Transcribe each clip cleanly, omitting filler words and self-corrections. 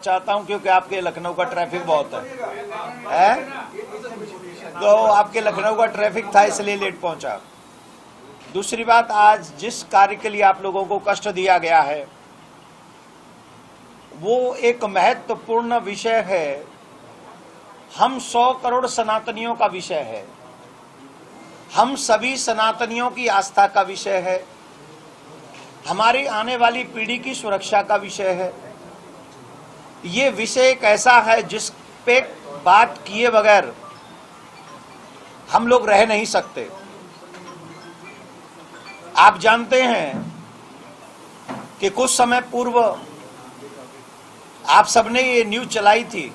चाहता हूं क्योंकि आपके लखनऊ का ट्रैफिक बहुत है? तो आपके लखनऊ का ट्रैफिक था इसलिए लेट पहुंचा। दूसरी बात, आज जिस कार्य के लिए आप लोगों को कष्ट दिया गया है वो एक महत्वपूर्ण विषय है। हम 100 करोड़ सनातनियों का विषय है, हम सभी सनातनियों की आस्था का विषय है, हमारी आने वाली पीढ़ी की सुरक्षा का विषय है। ये विषय एक ऐसा है जिस पे बात किए बगैर हम लोग रह नहीं सकते। आप जानते हैं कि कुछ समय पूर्व आप सबने ये न्यूज चलाई थी,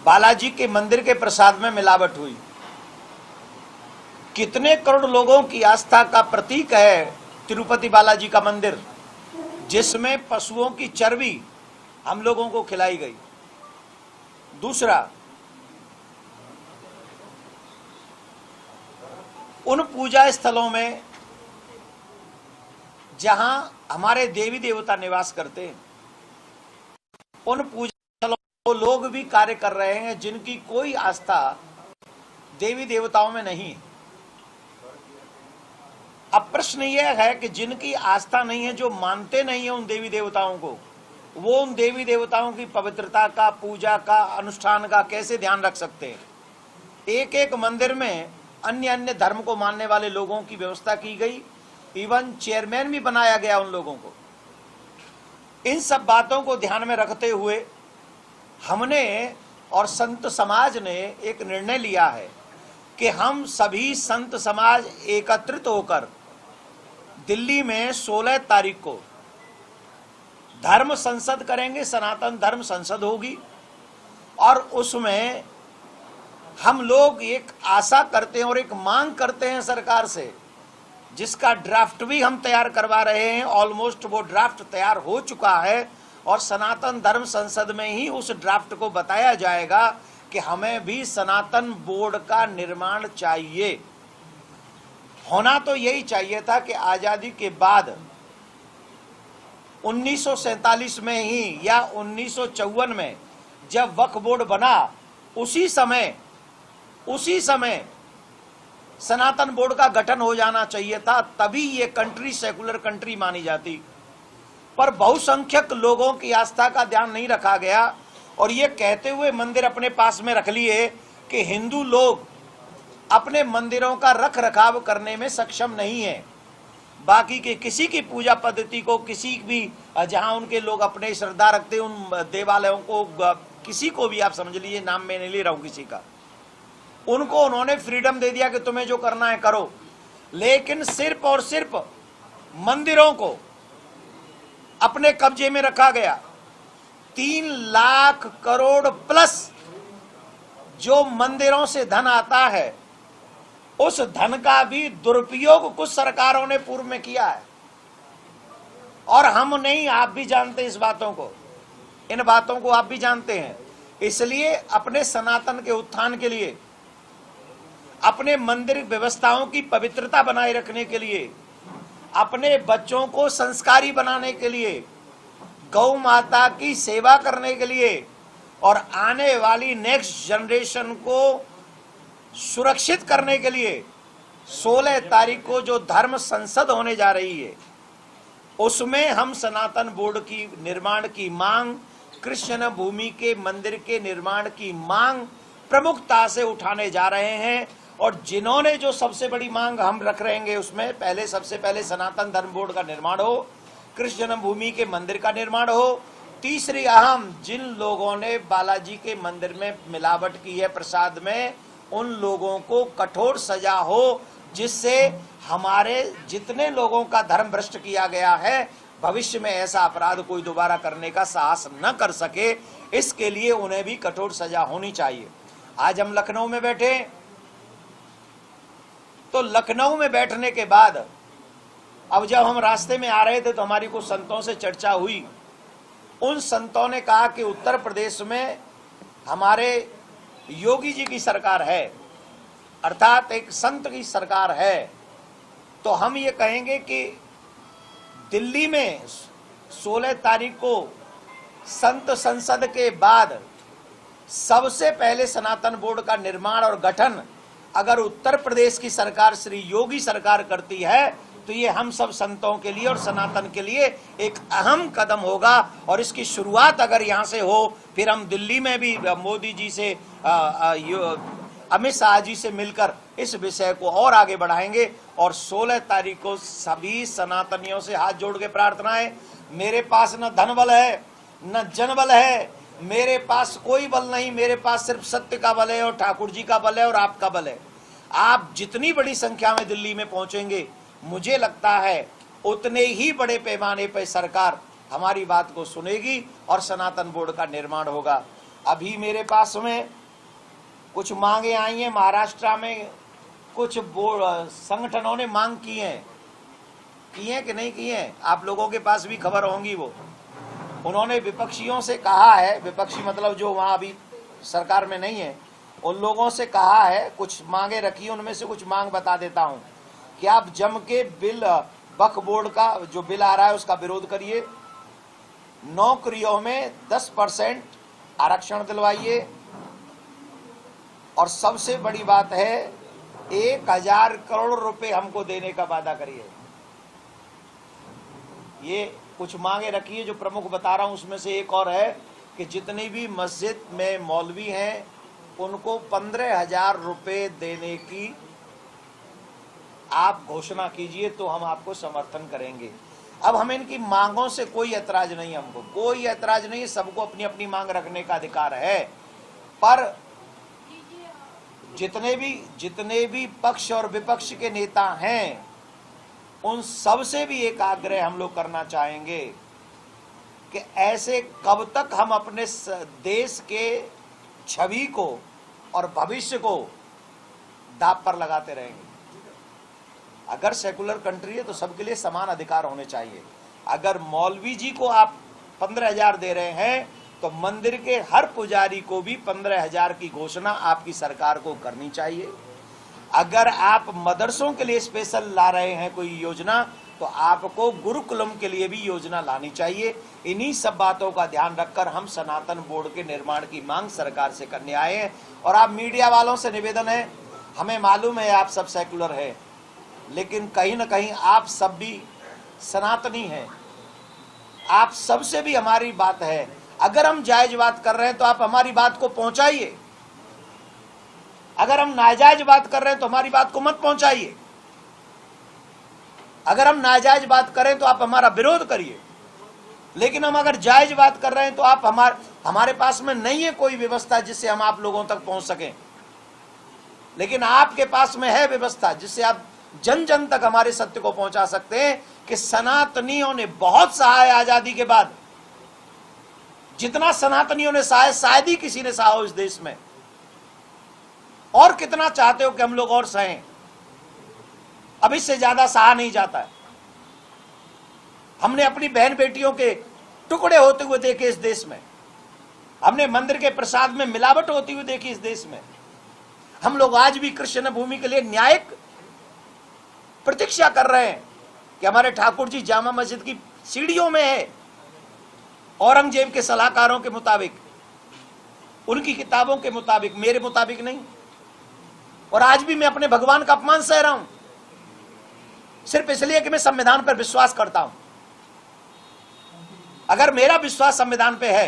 बालाजी के मंदिर के प्रसाद में मिलावट हुई। कितने करोड़ लोगों की आस्था का प्रतीक है तिरुपति बालाजी का मंदिर, जिसमें पशुओं की चर्बी हम लोगों को खिलाई गई। दूसरा, उन पूजा स्थलों में जहां हमारे देवी देवता निवास करते हैं, उन पूजा स्थलों में वो लोग भी कार्य कर रहे हैं जिनकी कोई आस्था देवी देवताओं में नहीं है। अब प्रश्न यह है कि जिनकी आस्था नहीं है, जो मानते नहीं है उन देवी देवताओं को, वो उन देवी देवताओं की पवित्रता का, पूजा का, अनुष्ठान का कैसे ध्यान रख सकते हैं? एक एक मंदिर में अन्य अन्य धर्म को मानने वाले लोगों की व्यवस्था की गई, इवन चेयरमैन भी बनाया गया उन लोगों को। इन सब बातों को ध्यान में रखते हुए हमने और संत समाज ने एक निर्णय लिया है कि हम सभी संत समाज एकत्रित होकर दिल्ली में 16 तारीख को धर्म संसद करेंगे। सनातन धर्म संसद होगी और उसमें हम लोग एक आशा करते हैं और एक मांग करते हैं सरकार से, जिसका ड्राफ्ट भी हम तैयार करवा रहे हैं। ऑलमोस्ट वो ड्राफ्ट तैयार हो चुका है और सनातन धर्म संसद में ही उस ड्राफ्ट को बताया जाएगा कि हमें भी सनातन बोर्ड का निर्माण चाहिए। होना तो यही चाहिए था कि आजादी के बाद 1947 में ही या 1954 में जब वक्फ बोर्ड बना, उसी समय सनातन बोर्ड का गठन हो जाना चाहिए था, तभी ये कंट्री सेकुलर कंट्री मानी जाती। पर बहुसंख्यक लोगों की आस्था का ध्यान नहीं रखा गया और ये कहते हुए मंदिर अपने पास में रख लिए कि हिंदू लोग अपने मंदिरों का रख रखाव करने में सक्षम नहीं है। बाकी के किसी की पूजा पद्धति को, किसी भी जहां उनके लोग अपने श्रद्धा रखते उन देवालयों को, किसी को भी आप समझ लीजिए, नाम मैं नहीं ले रहा हूं किसी का, उनको उन्होंने फ्रीडम दे दिया कि तुम्हें जो करना है करो। लेकिन सिर्फ और सिर्फ मंदिरों को अपने कब्जे में रखा गया। 3 लाख करोड़ प्लस जो मंदिरों से धन आता है, उस धन का भी दुरुपयोग कुछ सरकारों ने पूर्व में किया है और हम नहीं, आप भी जानते हैं इस बातों को, इन बातों को आप भी जानते हैं। इसलिए अपने सनातन के उत्थान के लिए, अपने मंदिर व्यवस्थाओं की पवित्रता बनाए रखने के लिए, अपने बच्चों को संस्कारी बनाने के लिए, गौ माता की सेवा करने के लिए और आने वाली नेक्स्ट जनरेशन को सुरक्षित करने के लिए 16 तारीख को जो धर्म संसद होने जा रही है, उसमें हम सनातन बोर्ड की निर्माण की मांग, कृष्ण भूमि के मंदिर के निर्माण की मांग प्रमुखता से उठाने जा रहे हैं। और जिन्होंने जो सबसे बड़ी मांग हम रख रहेंगे, उसमें सबसे पहले सनातन धर्म बोर्ड का निर्माण हो, कृष्ण भूमि के मंदिर का निर्माण हो। तीसरी अहम, जिन लोगों ने बालाजी के मंदिर में मिलावट की है प्रसाद में, उन लोगों को कठोर सजा हो, जिससे हमारे जितने लोगों का धर्म भ्रष्ट किया गया है, भविष्य में ऐसा अपराध कोई दोबारा करने का साहस न कर सके। इसके लिए उन्हें भी कठोर सजा होनी चाहिए। आज हम लखनऊ में बैठे, तो लखनऊ में बैठने के बाद अब जब हम रास्ते में आ रहे थे तो हमारी कुछ संतों से चर्चा हुई। उन संतों ने कहा कि उत्तर प्रदेश में हमारे योगी जी की सरकार है, अर्थात एक संत की सरकार है, तो हम ये कहेंगे कि दिल्ली में 16 तारीख को संत संसद के बाद सबसे पहले सनातन बोर्ड का निर्माण और गठन अगर उत्तर प्रदेश की सरकार श्री योगी सरकार करती है तो ये हम सब संतों के लिए और सनातन के लिए एक अहम कदम होगा। और इसकी शुरुआत अगर यहाँ से हो, फिर हम दिल्ली में भी मोदी जी से अमित शाह जी से मिलकर इस विषय को और आगे बढ़ाएंगे। और 16 तारीख को सभी सनातनियों से हाथ जोड़ के प्रार्थना है, मेरे पास न धन बल है न जन बल है, मेरे पास कोई बल नहीं, मेरे पास सिर्फ सत्य का बल है और ठाकुर जी का बल है और आपका बल है। आप जितनी बड़ी संख्या में दिल्ली में पहुंचेंगे, मुझे लगता है उतने ही बड़े पैमाने पर सरकार हमारी बात को सुनेगी और सनातन बोर्ड का निर्माण होगा। अभी मेरे पास में कुछ मांगे आई हैं, महाराष्ट्र में कुछ संगठनों ने मांग की हैं कि नहीं की हैं, आप लोगों के पास भी खबर होंगी। वो उन्होंने विपक्षियों से कहा है, विपक्षी मतलब जो वहां अभी सरकार में नहीं है, उन लोगों से कहा है, कुछ मांगे रखी, उनमें से कुछ मांग बता देता हूं कि आप जम के बिल वक्फ बोर्ड का जो बिल आ रहा है उसका विरोध करिए, नौकरियों में 10% आरक्षण दिलवाइए, और सबसे बड़ी बात है 1000 करोड़ रुपए हमको देने का वादा करिए। ये कुछ मांगे रखी है जो प्रमुख बता रहा हूं। उसमें से एक और है कि जितनी भी मस्जिद में मौलवी हैं उनको 15,000 रुपए देने की आप घोषणा कीजिए, तो हम आपको समर्थन करेंगे। अब हमें इनकी मांगों से कोई ऐतराज नहीं, हमको कोई ऐतराज नहीं है, सबको अपनी अपनी मांग रखने का अधिकार है। पर जितने भी पक्ष और विपक्ष के नेता हैं उन सब से भी एक आग्रह हम लोग करना चाहेंगे कि ऐसे कब तक हम अपने देश के छवि को और भविष्य को दांव पर लगाते रहेंगे। अगर सेकुलर कंट्री है तो सबके लिए समान अधिकार होने चाहिए। अगर मौलवी जी को आप 15,000 दे रहे हैं तो मंदिर के हर पुजारी को भी 15,000 की घोषणा आपकी सरकार को करनी चाहिए। अगर आप मदरसों के लिए स्पेशल ला रहे हैं कोई योजना, तो आपको गुरुकुलम के लिए भी योजना लानी चाहिए। इन्हीं सब बातों का ध्यान रखकर हम सनातन बोर्ड के निर्माण की मांग सरकार से करने आए हैं। और आप मीडिया वालों से निवेदन है, हमें मालूम है आप सब सेकुलर है, लेकिन कहीं ना कहीं आप सब भी सनातनी हैं, आप सबसे भी हमारी बात है। अगर हम जायज बात कर रहे हैं तो आप हमारी बात को पहुंचाइए, अगर हम नाजायज बात कर रहे हैं तो हमारी बात को मत पहुंचाइए। अगर हम नाजायज बात करें तो आप हमारा विरोध करिए, लेकिन हम अगर जायज बात कर रहे हैं तो आप हमारे पास में नहीं है कोई व्यवस्था जिससे हम आप लोगों तक पहुंच सकें, लेकिन आपके पास में है व्यवस्था जिससे आप जन जन तक हमारे सत्य को पहुंचा सकते हैं कि सनातनियों ने बहुत सहा है आजादी के बाद। जितना सनातनियों ने सहा है शायद ही किसी ने सहा हो इस देश में। और कितना चाहते हो कि हम लोग और सहें? अब इससे ज्यादा सहा नहीं जाता है। हमने अपनी बहन बेटियों के टुकड़े होते हुए देखे इस देश में, हमने मंदिर के प्रसाद में मिलावट होती हुई देखी इस देश में। हम लोग आज भी कृष्ण भूमि के लिए न्यायिक प्रतीक्षा कर रहे हैं कि हमारे ठाकुर जी जामा मस्जिद की सीढ़ियों में है, औरंगजेब के सलाहकारों के मुताबिक, उनकी किताबों के मुताबिक, मेरे मुताबिक नहीं। और आज भी मैं अपने भगवान का अपमान सह रहा हूं सिर्फ इसलिए कि मैं संविधान पर विश्वास करता हूं। अगर मेरा विश्वास संविधान पे है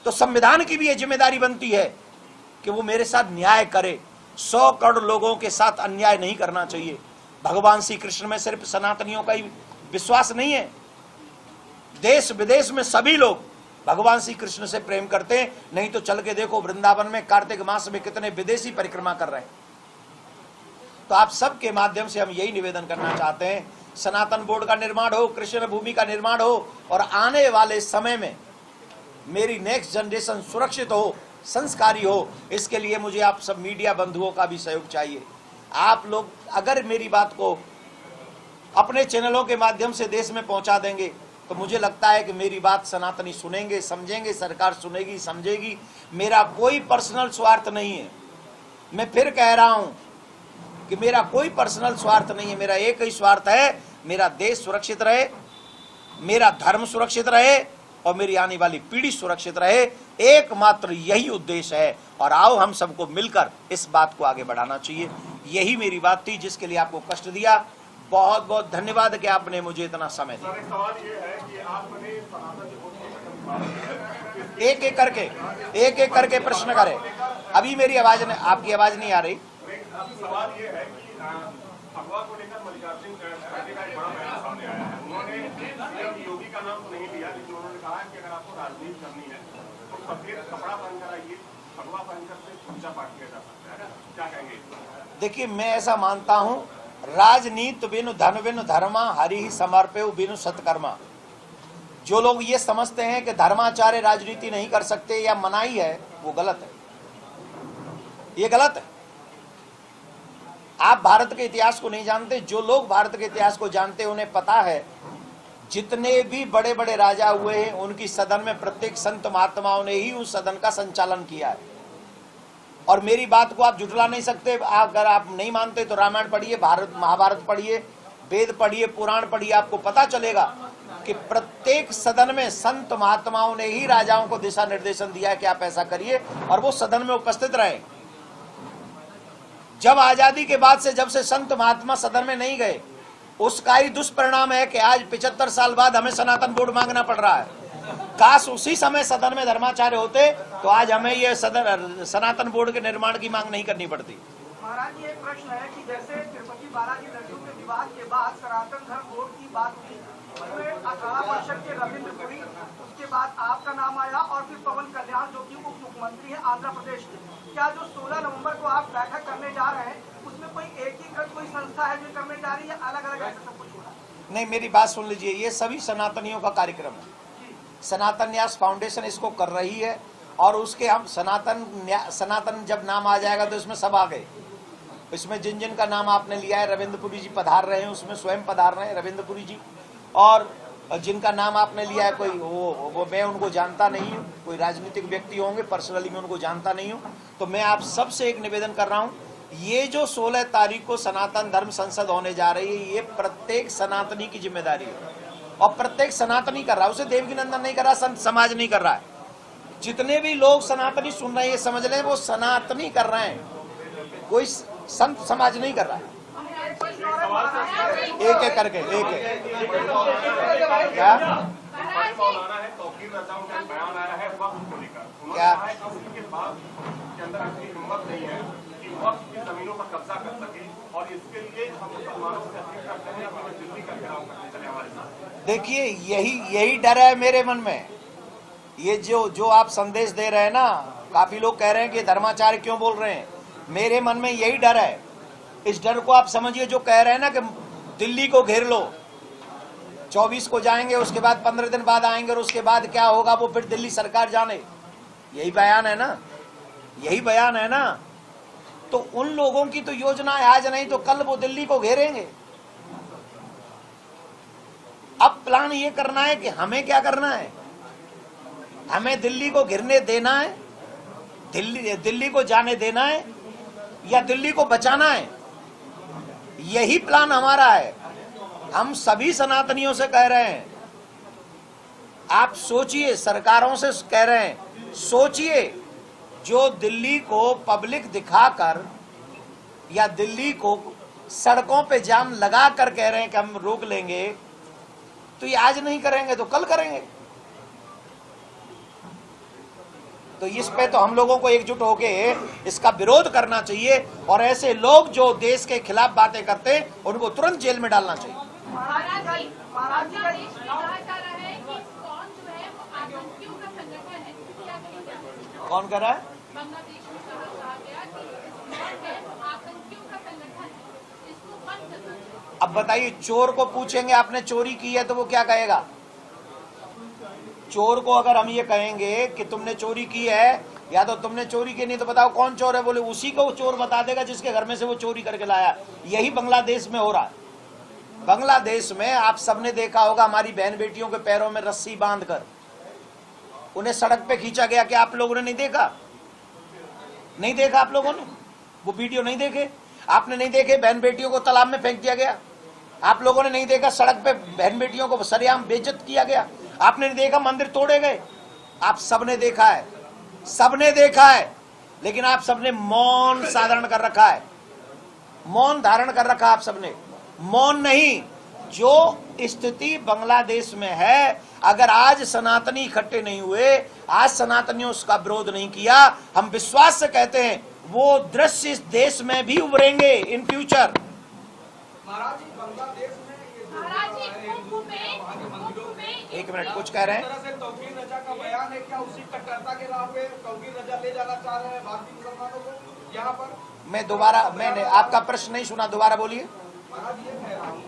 तो संविधान की भी यह जिम्मेदारी बनती है कि वो मेरे साथ न्याय करे। 100 करोड़ लोगों के साथ अन्याय नहीं करना चाहिए। भगवान श्री कृष्ण में सिर्फ सनातनियों का ही विश्वास नहीं है, देश विदेश में सभी लोग भगवान श्री कृष्ण से प्रेम करते हैं। नहीं तो चल के देखो वृंदावन में कार्तिक मास में कितने विदेशी परिक्रमा कर रहे हैं। तो आप सबके माध्यम से हम यही निवेदन करना चाहते हैं, सनातन बोर्ड का निर्माण हो, कृष्ण भूमि का निर्माण हो, और आने वाले समय में मेरी नेक्स्ट जनरेशन सुरक्षित हो, संस्कारी हो। इसके लिए मुझे आप सब मीडिया बंधुओं का भी सहयोग चाहिए। आप लोग अगर मेरी बात को अपने चैनलों के माध्यम से देश में पहुंचा देंगे तो मुझे लगता है कि मेरी बात सनातनी सुनेंगे, समझेंगे, सरकार सुनेगी, समझेगी। मेरा कोई पर्सनल स्वार्थ नहीं है। मैं फिर कह रहा हूं कि मेरा कोई पर्सनल स्वार्थ नहीं है। मेरा एक ही स्वार्थ है, मेरा देश सुरक्षित रहे, मेरा धर्म सुरक्षित रहे और मेरी आने वाली पीढ़ी सुरक्षित रहे, एकमात्र यही उद्देश्य है। और आओ हम सबको मिलकर इस बात को आगे बढ़ाना चाहिए। यही मेरी बात थी जिसके लिए आपको कष्ट दिया। बहुत बहुत धन्यवाद कि आपने मुझे इतना समय दिया। सवाल ये है कि आपने एक एक करके प्रश्न करें। अभी मेरी आवाज नहीं, आपकी आवाज नहीं आ रही। सवाल ये है कि अगवा को लेकर मल्लिकार्जुन खड़गे का एक बड़ा बयान सामने आया है। उन्होंने सीएम योगी का नाम तो नहीं लिया, लेकिन उन्होंने कहा है कि अगर आपको राजनीति करनी है तो सफेद कपड़ा पहनकर आइए, अगवा पहनकर से पूजा पाठ किया जा सकता है। क्या कहेंगे? देखिए, मैं ऐसा मानता हूं, राजनीति बिनु धन बिनु धर्मा हरि ही समर्पेउ बिनु सत्कर्मा। जो लोग ये समझते हैं कि धर्माचार्य राजनीति नहीं कर सकते या मनाही है, वो गलत है। ये गलत है। आप भारत के इतिहास को नहीं जानते। जो लोग भारत के इतिहास को जानते हैं उन्हें पता है जितने भी बड़े बड़े राजा हुए हैं उनकी सदन में प्रत्येक संत महात्माओं ने ही उस सदन का संचालन किया है। और मेरी बात को आप झुठला नहीं सकते। अगर आप नहीं मानते तो रामायण पढ़िए, भारत महाभारत पढ़िए, वेद पढ़िए, पुराण पढ़िए, आपको पता चलेगा कि प्रत्येक सदन में संत महात्माओं ने ही राजाओं को दिशा निर्देशन दिया है कि आप ऐसा करिए, और वो सदन में उपस्थित रहे। जब आजादी के बाद से जब से संत महात्मा सदन में नहीं गए, उसका ही दुष्परिणाम है कि आज 75 साल बाद हमें सनातन बोर्ड मांगना पड़ रहा है। काश उसी समय सदन में धर्माचार्य होते तो आज हमें ये सनातन बोर्ड के निर्माण की मांग नहीं करनी पड़ती। महाराज, ये प्रश्न है कि जैसे तिरुपति बालाजी लड्डू के विवाद के बाद सनातन धर्म बोर्ड की बात हुई, उसमें अखाड़ा परिषद के रविंद्र पुरी, उसके बाद आपका नाम आया और फिर पवन कल्याण जो कि उप मुख्यमंत्री है आंध्र प्रदेश के। क्या जो 16 नवंबर को आप बैठक करने जा रहे हैं उसमें कोई एकीकृत कोई संस्था है जो करने जा रही है, अलग अलग ऐसा सब कुछ हो रहा है? नहीं, मेरी बात सुन लीजिए। ये सभी सनातनियों का कार्यक्रम है। सनातन न्यास फाउंडेशन इसको कर रही है और उसके हम सनातन जब नाम आ जाएगा तो इसमें सब आ गए। इसमें जिन जिन का नाम आपने लिया है, रविंद्र पुरी जी पधार रहे हैं, उसमें स्वयं पधार रहे हैं रविंद्र पुरी जी। और जिनका नाम आपने लिया है कोई वो मैं उनको जानता नहीं हूँ, कोई राजनीतिक व्यक्ति होंगे, पर्सनली मैं उनको जानता नहीं हूँ। तो मैं आप सबसे एक निवेदन कर रहा हूँ, ये जो 16 तारीख को सनातन धर्म संसद होने जा रही है, ये प्रत्येक सनातनी की जिम्मेदारी है और प्रत्येक सनातनी कर रहा है। उसे देवकी नंदन नहीं कर रहा, संत समाज नहीं कर रहा है। जितने भी लोग सनातनी सुन रहे हैं ये समझ लें वो सनातनी कर रहे हैं, कोई संत समाज नहीं कर रहा है। एक एक करके एक क्या जमीनों पर कब्जा कर सके और इसके लिए हम मुसलमानों से अपील करते हैं कि वे दिल्ली का घेराव करने चले हमारे साथ। देखिए, यही डर है मेरे मन में। ये जो आप संदेश दे रहे हैं ना, काफी लोग कह रहे हैं कि धर्माचार्य क्यों बोल रहे हैं, मेरे मन में यही डर है। इस डर को आप समझिए, जो कह रहे हैं ना कि दिल्ली को घेर लो, 24 को जाएंगे, उसके बाद 15 दिन बाद आएंगे और उसके बाद क्या होगा वो फिर दिल्ली सरकार जाने। यही बयान है ना, यही बयान है ना। तो उन लोगों की तो योजना है, आज नहीं तो कल वो दिल्ली को घेरेंगे। अब प्लान ये करना है कि हमें क्या करना है, हमें दिल्ली को घिरने देना है, दिल्ली को जाने देना है या दिल्ली को बचाना है। यही प्लान हमारा है। हम सभी सनातनियों से कह रहे हैं, आप सोचिए, सरकारों से कह रहे हैं, सोचिए, जो दिल्ली को पब्लिक दिखाकर या दिल्ली को सड़कों पे जाम लगा कर कह रहे हैं कि हम रोक लेंगे, तो ये आज नहीं करेंगे तो कल करेंगे। तो इस पे तो हम लोगों को एकजुट होके इसका विरोध करना चाहिए और ऐसे लोग जो देश के खिलाफ बातें करते हैं उनको तुरंत जेल में डालना चाहिए। कौन कर रहा है? अब बताइए, चोर को पूछेंगे आपने चोरी की है तो वो क्या कहेगा? चोर को अगर हम ये कहेंगे कि तुमने चोरी की है या तो तुमने चोरी की, नहीं तो बताओ कौन चोर है, बोले उसी को चोर बता देगा जिसके घर में से वो चोरी करके लाया। यही बांग्लादेश में हो रहा है। बांग्लादेश में आप सबने देखा होगा, हमारी बहन बेटियों के पैरों में रस्सी बांधकर उन्हें सड़क पे खींचा गया। क्या आप लोगों ने नहीं देखा? नहीं देखा आप लोगों ने? वो वीडियो नहीं देखे? आपने नहीं देखे? बहन बेटियों को तालाब में फेंक दिया गया। आप लोगों ने नहीं देखा सड़क पे बहन बेटियों को सरेआम बेइज्जत किया गया? आपने नहीं देखा मंदिर तोड़े गए? आप सबने देखा है, सबने देखा है, लेकिन आप सबने मौन धारण कर रखा है, मौन धारण कर रखा आप सबने। मौन नहीं, जो स्थिति बांग्लादेश में है, अगर आज सनातनी इकट्ठे नहीं हुए, आज सनातनियों उसका विरोध नहीं किया, हम विश्वास से कहते हैं वो दृश्य इस देश में भी उभरेंगे इन फ्यूचर। महाराज जी बांग्लादेश में ये जो एक मिनट, कुछ कह रहे हैं? इस तरह से तौकीर रजा का बयान है, क्या उसी कट्टरता के राह पे तौकीर रजा ले जाना चाह रहे हैं भारतीय मुसलमानों को यहाँ पर? मैंने आपका प्रश्न नहीं सुना, दोबारा बोलिए। महाराज ये कह रहा हूँ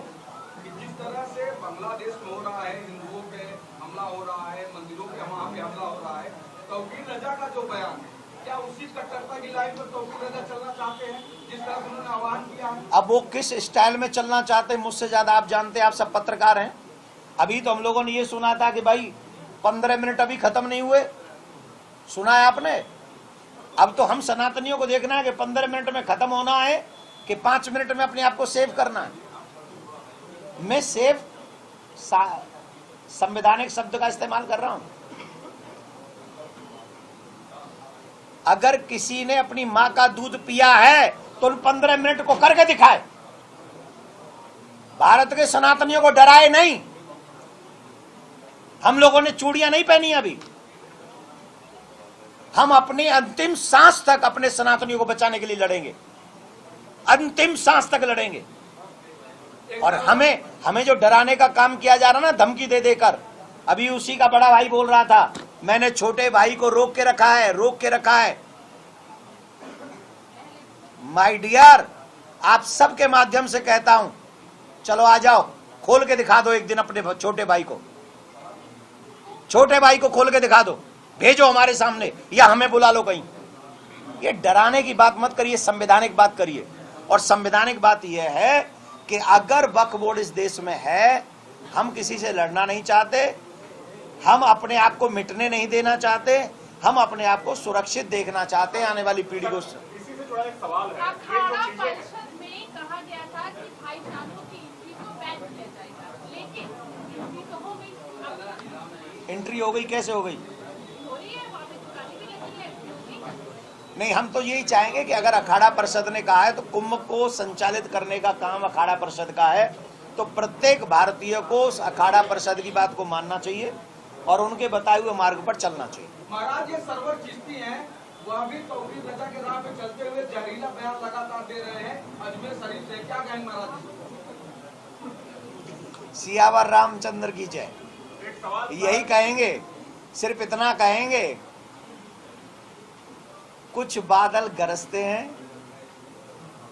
कि जिस तरह से बांग्लादेश में हो रहा है, हिंदुओं पे हमला हो रहा है, मंदिरों पे वहाँ पे हमला हो रहा है, तौकीर रजा का जो बयान है, क्या उसी कट्टरता की लाइन पर तौकीर रजा चलना चाहते हैं जिस तरह से उन्होंने आह्वान किया है? अब वो किस स्टाइल में चलना चाहते हैं मुझसे ज्यादा आप जानते हैं, आप सब पत्रकार हैं। अभी तो हम लोगों ने ये सुना था कि भाई 15 मिनट अभी खत्म नहीं हुए, सुना है आपने? अब तो हम सनातनियों को देखना है कि 15 मिनट में खत्म होना है कि 5 मिनट में अपने आप को सेव करना है। मैं सेव संवैधानिक शब्द का इस्तेमाल कर रहा हूं। अगर किसी ने अपनी मां का दूध पिया है तो 15 मिनट को करके दिखाए। भारत के सनातनियों को डराए नहीं। हम लोगों ने चूड़ियां नहीं पहनी अभी। हम अपनी अंतिम सांस तक अपने सनातनियों को बचाने के लिए लड़ेंगे, अंतिम सांस तक लड़ेंगे। और हमें जो डराने का काम किया जा रहा ना, धमकी दे देकर, अभी उसी का बड़ा भाई बोल रहा था मैंने छोटे भाई को रोक के रखा है। माय डियर, आप सबके माध्यम से कहता हूं, चलो आ जाओ, खोल के दिखा दो एक दिन अपने छोटे भाई को खोल के दिखा दो, भेजो हमारे सामने या हमें बुला लो कहीं। ये डराने की बात मत करिए, संवैधानिक बात करिए। और संवैधानिक बात यह है कि अगर वक्फ बोर्ड इस देश में है, हम किसी से लड़ना नहीं चाहते, हम अपने आप को मिटने नहीं देना चाहते, हम अपने आप को सुरक्षित देखना चाहते हैं आने वाली पीढ़ी को। इसी से जुड़ा एक सवाल है, अखाड़ा परिषद में कहा गया था कि भाईचारों की एंट्री को बैन किया जाएगा, लेकिन एंट्री तो हो गई। एंट्री हो गई, कैसे हो गई? हो रही है, वहाँ पे दुकानें भी लगी है। नहीं, हम तो यही चाहेंगे कि अगर अखाड़ा परिषद ने कहा है तो कुंभ को संचालित करने का काम अखाड़ा परिषद का है, तो प्रत्येक भारतीय को उस अखाड़ा परिषद की बात को मानना चाहिए और उनके बताए हुए मार्ग पर चलना चाहिए। महाराज ये सरवर चिश्ती हैं, वह भी तौकीर रजा के राह पे चलते हुए जहरीला बयान लगातार दे रहे हैं अजमेर शरीफ से, क्या कहेंगे महाराज? सियावर रामचंद्र की जय। एक सवाल यही कहेंगे, सिर्फ इतना कहेंगे, कुछ बादल गरजते हैं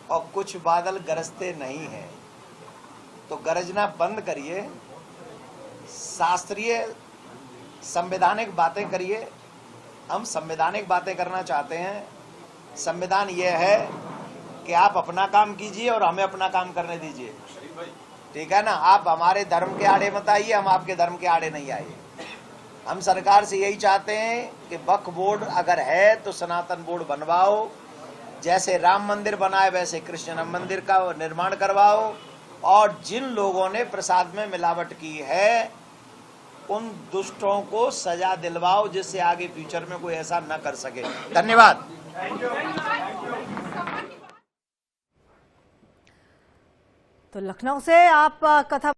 और कुछ बादल गरजते नहीं हैं, तो गरजना बंद करिए, शास्त्रीय संवैधानिक बातें करिए। हम संवैधानिक बातें करना चाहते हैं। संविधान यह है कि आप अपना काम कीजिए और हमें अपना काम करने दीजिए, ठीक है ना? आप हमारे धर्म के आड़े मत आइए, हम आपके धर्म के आड़े नहीं आइए। हम सरकार से यही चाहते हैं कि वक्फ बोर्ड अगर है तो सनातन बोर्ड बनवाओ, जैसे राम मंदिर बनाए वैसे कृष्ण मंदिर का निर्माण करवाओ, और जिन लोगों ने प्रसाद में मिलावट की है उन दुष्टों को सजा दिलवाओ, जिससे आगे फ्यूचर में कोई ऐसा न कर सके। धन्यवाद। तो लखनऊ से आप कथा